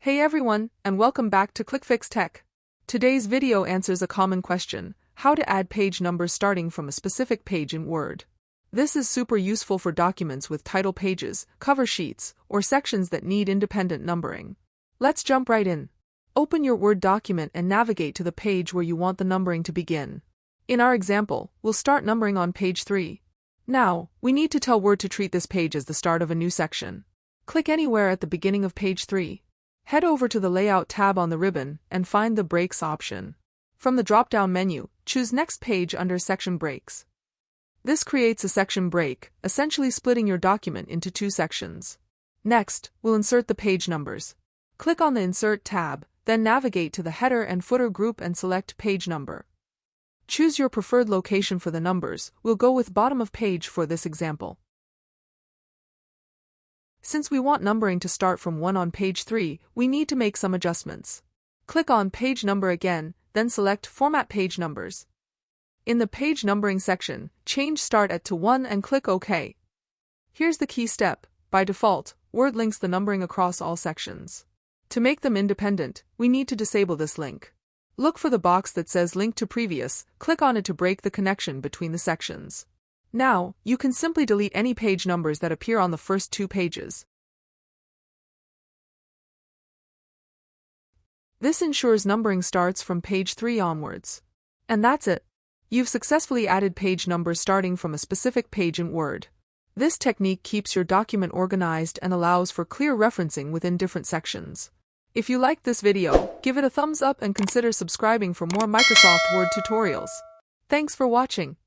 Hey everyone, and welcome back to ClickFix Tech. Today's video answers a common question: how to add page numbers starting from a specific page in Word. This is super useful for documents with title pages, cover sheets, or sections that need independent numbering. Let's jump right in. Open your Word document and navigate to the page where you want the numbering to begin. In our example, we'll start numbering on page 3. Now, we need to tell Word to treat this page as the start of a new section. Click anywhere at the beginning of page 3. Head over to the Layout tab on the ribbon and find the Breaks option. From the drop-down menu, choose Next Page under Section Breaks. This creates a section break, essentially splitting your document into two sections. Next, we'll insert the page numbers. Click on the Insert tab, then navigate to the Header and Footer group and select Page Number. Choose your preferred location for the numbers. We'll go with bottom of page for this example. Since we want numbering to start from 1 on page 3, we need to make some adjustments. Click on Page Number again, then select Format Page Numbers. In the Page Numbering section, change Start at to 1 and click OK. Here's the key step. By default, Word links the numbering across all sections. To make them independent, we need to disable this link. Look for the box that says Link to Previous, click on it to break the connection between the sections. Now, you can simply delete any page numbers that appear on the first two pages. This ensures numbering starts from page 3 onwards. And that's it. You've successfully added page numbers starting from a specific page in Word. This technique keeps your document organized and allows for clear referencing within different sections. If you liked this video, give it a thumbs up and consider subscribing for more Microsoft Word tutorials. Thanks for watching.